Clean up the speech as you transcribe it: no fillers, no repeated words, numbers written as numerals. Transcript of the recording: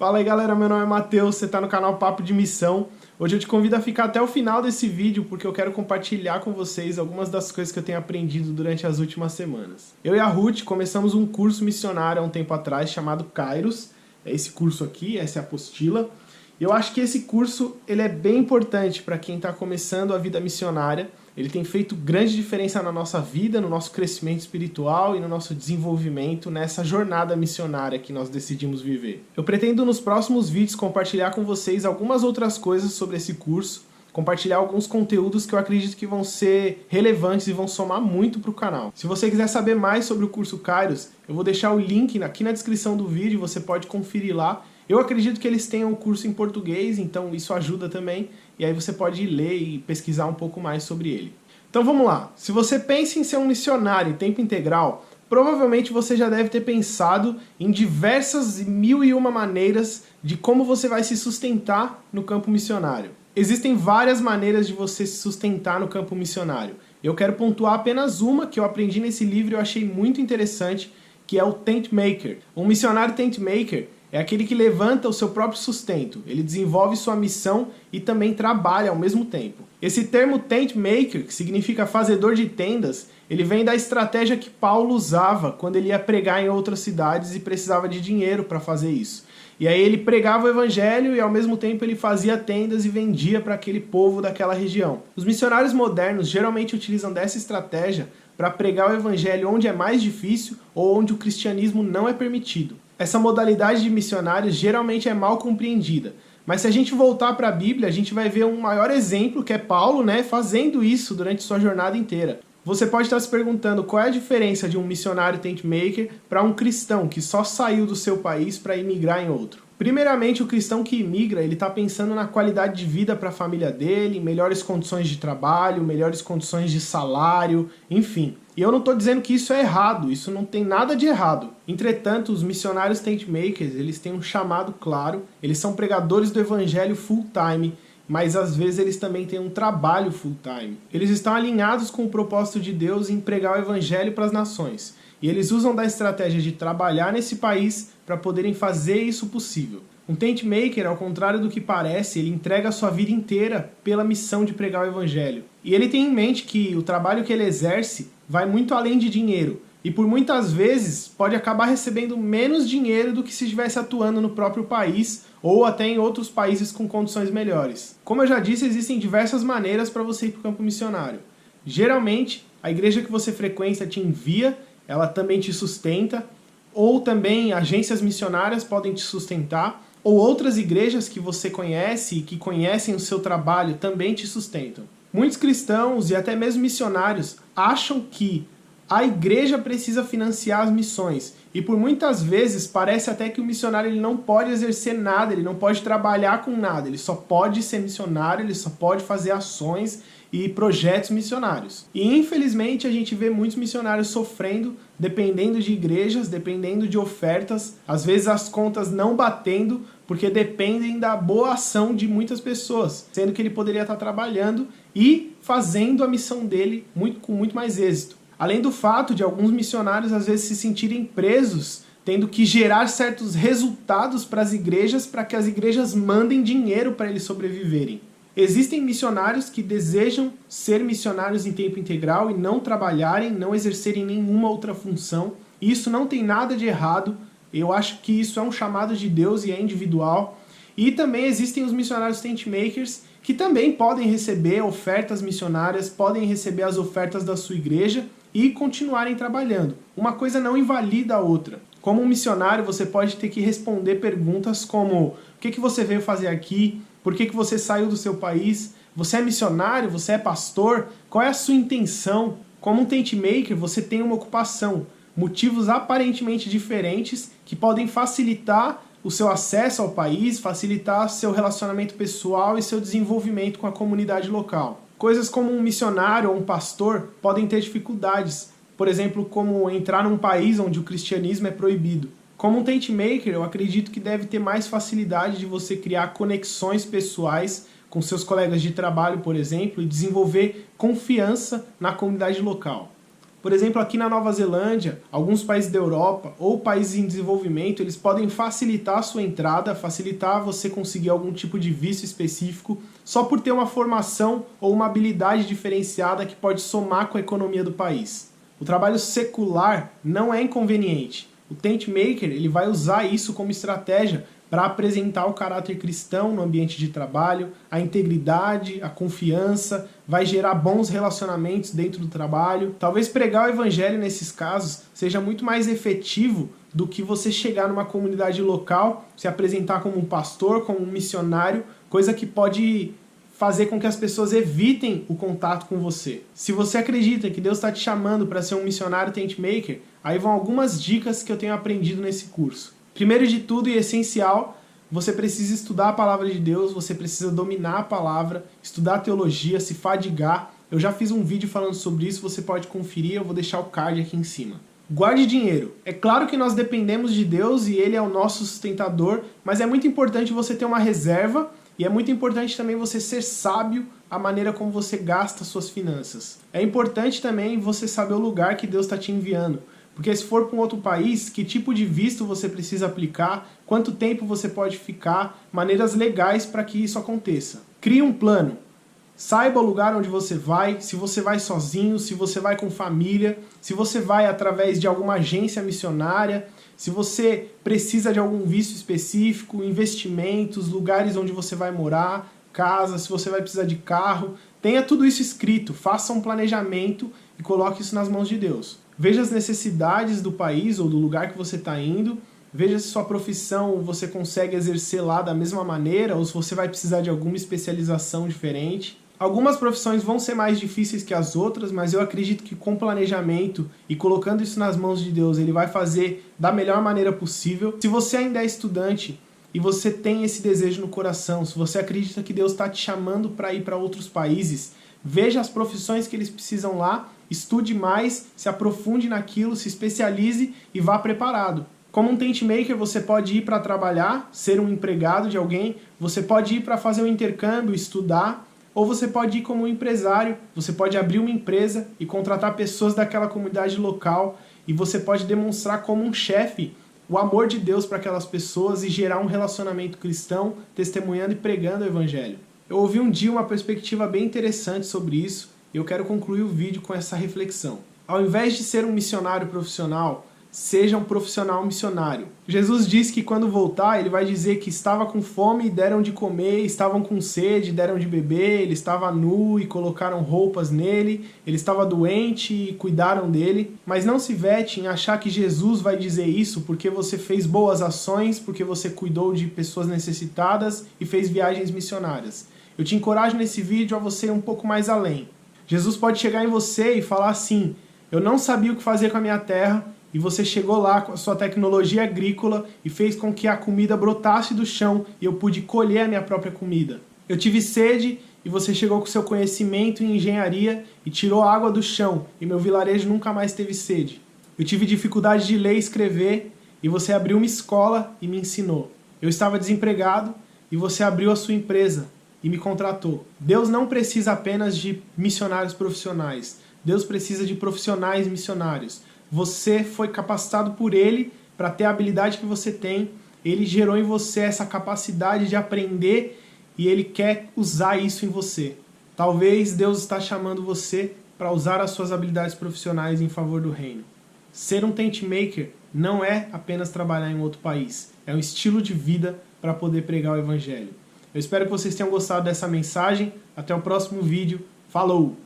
Fala aí galera, meu nome é Matheus, você está no canal Papo de Missão. Hoje eu te convido a ficar até o final desse vídeo porque eu quero compartilhar com vocês algumas das coisas que eu tenho aprendido durante as últimas semanas. Eu e a Ruth começamos um curso missionário há um tempo atrás chamado Kairos. É esse curso aqui, essa é a apostila. E eu acho que esse curso ele é bem importante para quem está começando a vida missionária. Ele tem feito grande diferença na nossa vida, no nosso crescimento espiritual e no nosso desenvolvimento nessa jornada missionária que nós decidimos viver. Eu pretendo nos próximos vídeos compartilhar com vocês algumas outras coisas sobre esse curso, compartilhar alguns conteúdos que eu acredito que vão ser relevantes e vão somar muito para o canal. Se você quiser saber mais sobre o curso Kairos, eu vou deixar o link aqui na descrição do vídeo, você pode conferir lá. Eu acredito que eles tenham um curso em português, então isso ajuda também, e aí você pode ler e pesquisar um pouco mais sobre ele. Então vamos lá, se você pensa em ser um missionário em tempo integral, provavelmente você já deve ter pensado em diversas mil e uma maneiras de como você vai se sustentar no campo missionário. Existem várias maneiras de você se sustentar no campo missionário. Eu quero pontuar apenas uma que eu aprendi nesse livro e eu achei muito interessante, que é o Tent Maker. Um missionário Tent Maker é aquele que levanta o seu próprio sustento, ele desenvolve sua missão e também trabalha ao mesmo tempo. Esse termo tent maker, que significa fazedor de tendas, ele vem da estratégia que Paulo usava quando ele ia pregar em outras cidades e precisava de dinheiro para fazer isso. E aí ele pregava o evangelho e ao mesmo tempo ele fazia tendas e vendia para aquele povo daquela região. Os missionários modernos geralmente utilizam dessa estratégia para pregar o evangelho onde é mais difícil ou onde o cristianismo não é permitido. Essa modalidade de missionários geralmente é mal compreendida, mas se a gente voltar para a Bíblia, a gente vai ver um maior exemplo, que é Paulo, fazendo isso durante sua jornada inteira. Você pode estar se perguntando qual é a diferença de um missionário tent maker para um cristão que só saiu do seu país para emigrar em outro. Primeiramente, o cristão que imigra, ele está pensando na qualidade de vida para a família dele, melhores condições de trabalho, melhores condições de salário, enfim. E eu não estou dizendo que isso é errado, isso não tem nada de errado. Entretanto, os missionários tent makers, eles têm um chamado claro, eles são pregadores do evangelho full time, mas às vezes eles também têm um trabalho full time. Eles estão alinhados com o propósito de Deus em pregar o evangelho para as nações. E eles usam da estratégia de trabalhar nesse país para poderem fazer isso possível. Um tent maker, ao contrário do que parece, ele entrega a sua vida inteira pela missão de pregar o evangelho. E ele tem em mente que o trabalho que ele exerce vai muito além de dinheiro. E por muitas vezes pode acabar recebendo menos dinheiro do que se estivesse atuando no próprio país ou até em outros países com condições melhores. Como eu já disse, existem diversas maneiras para você ir para o campo missionário. Geralmente, a igreja que você frequenta te envia, ela também te sustenta, ou também agências missionárias podem te sustentar, ou outras igrejas que você conhece e que conhecem o seu trabalho também te sustentam. Muitos cristãos e até mesmo missionários acham que a igreja precisa financiar as missões e por muitas vezes parece até que o missionário ele não pode exercer nada, ele não pode trabalhar com nada, ele só pode ser missionário, ele só pode fazer ações e projetos missionários. E infelizmente a gente vê muitos missionários sofrendo, dependendo de igrejas, dependendo de ofertas, às vezes as contas não batendo, porque dependem da boa ação de muitas pessoas, sendo que ele poderia estar trabalhando e fazendo a missão dele com muito mais êxito. Além do fato de alguns missionários às vezes se sentirem presos, tendo que gerar certos resultados para as igrejas, para que as igrejas mandem dinheiro para eles sobreviverem. Existem missionários que desejam ser missionários em tempo integral e não trabalharem, não exercerem nenhuma outra função. E isso não tem nada de errado. Eu acho que isso é um chamado de Deus e é individual. E também existem os missionários tent makers que também podem receber ofertas missionárias, podem receber as ofertas da sua igreja e continuarem trabalhando. Uma coisa não invalida a outra. Como um missionário, você pode ter que responder perguntas como: o que você veio fazer aqui? Por que você saiu do seu país? Você é missionário? Você é pastor? Qual é a sua intenção? Como um tent maker, você tem uma ocupação, motivos aparentemente diferentes que podem facilitar o seu acesso ao país, facilitar seu relacionamento pessoal e seu desenvolvimento com a comunidade local. Coisas como um missionário ou um pastor podem ter dificuldades, por exemplo, como entrar num país onde o cristianismo é proibido. Como um tent maker, eu acredito que deve ter mais facilidade de você criar conexões pessoais com seus colegas de trabalho, por exemplo, e desenvolver confiança na comunidade local. Por exemplo, aqui na Nova Zelândia, alguns países da Europa ou países em desenvolvimento, eles podem facilitar a sua entrada, facilitar você conseguir algum tipo de visto específico, só por ter uma formação ou uma habilidade diferenciada que pode somar com a economia do país. O trabalho secular não é inconveniente. O Tent Maker ele vai usar isso como estratégia para apresentar o caráter cristão no ambiente de trabalho, a integridade, a confiança, vai gerar bons relacionamentos dentro do trabalho. Talvez pregar o evangelho nesses casos seja muito mais efetivo do que você chegar numa comunidade local, se apresentar como um pastor, como um missionário, coisa que pode fazer com que as pessoas evitem o contato com você. Se você acredita que Deus está te chamando para ser um missionário Tent Maker, aí vão algumas dicas que eu tenho aprendido nesse curso. Primeiro de tudo e essencial, você precisa estudar a palavra de Deus, você precisa dominar a palavra, estudar teologia, se fadigar. Eu já fiz um vídeo falando sobre isso, você pode conferir, eu vou deixar o card aqui em cima. Guarde dinheiro. É claro que nós dependemos de Deus e Ele é o nosso sustentador, mas é muito importante você ter uma reserva e é muito importante também você ser sábio a maneira como você gasta suas finanças. É importante também você saber o lugar que Deus está te enviando. Porque se for para um outro país, que tipo de visto você precisa aplicar, quanto tempo você pode ficar, maneiras legais para que isso aconteça. Crie um plano. Saiba o lugar onde você vai, se você vai sozinho, se você vai com família, se você vai através de alguma agência missionária, se você precisa de algum visto específico, investimentos, lugares onde você vai morar, casa, se você vai precisar de carro. Tenha tudo isso escrito, faça um planejamento e coloque isso nas mãos de Deus. Veja as necessidades do país ou do lugar que você está indo, veja se sua profissão você consegue exercer lá da mesma maneira ou se você vai precisar de alguma especialização diferente. Algumas profissões vão ser mais difíceis que as outras, mas eu acredito que com planejamento e colocando isso nas mãos de Deus, Ele vai fazer da melhor maneira possível. Se você ainda é estudante e você tem esse desejo no coração, se você acredita que Deus está te chamando para ir para outros países, veja as profissões que eles precisam lá, estude mais, se aprofunde naquilo, se especialize e vá preparado. Como um tent maker, você pode ir para trabalhar, ser um empregado de alguém, você pode ir para fazer um intercâmbio, estudar, ou você pode ir como um empresário, você pode abrir uma empresa e contratar pessoas daquela comunidade local e você pode demonstrar como um chefe o amor de Deus para aquelas pessoas e gerar um relacionamento cristão, testemunhando e pregando o evangelho. Eu ouvi um dia uma perspectiva bem interessante sobre isso e eu quero concluir o vídeo com essa reflexão. Ao invés de ser um missionário profissional, seja um profissional missionário. Jesus disse que quando voltar, ele vai dizer que estava com fome e deram de comer, estavam com sede e deram de beber, ele estava nu e colocaram roupas nele, ele estava doente e cuidaram dele. Mas não se vete em achar que Jesus vai dizer isso porque você fez boas ações, porque você cuidou de pessoas necessitadas e fez viagens missionárias. Eu te encorajo nesse vídeo a você ir um pouco mais além. Jesus pode chegar em você e falar assim: eu não sabia o que fazer com a minha terra, e você chegou lá com a sua tecnologia agrícola e fez com que a comida brotasse do chão e eu pude colher a minha própria comida. Eu tive sede e você chegou com seu conhecimento em engenharia e tirou a água do chão e meu vilarejo nunca mais teve sede. Eu tive dificuldade de ler e escrever e você abriu uma escola e me ensinou. Eu estava desempregado e você abriu a sua empresa e me contratou. Deus não precisa apenas de missionários profissionais. Deus precisa de profissionais missionários. Você foi capacitado por Ele para ter a habilidade que você tem. Ele gerou em você essa capacidade de aprender e Ele quer usar isso em você. Talvez Deus está chamando você para usar as suas habilidades profissionais em favor do reino. Ser um tent maker não é apenas trabalhar em outro país. É um estilo de vida para poder pregar o Evangelho. Eu espero que vocês tenham gostado dessa mensagem. Até o próximo vídeo. Falou!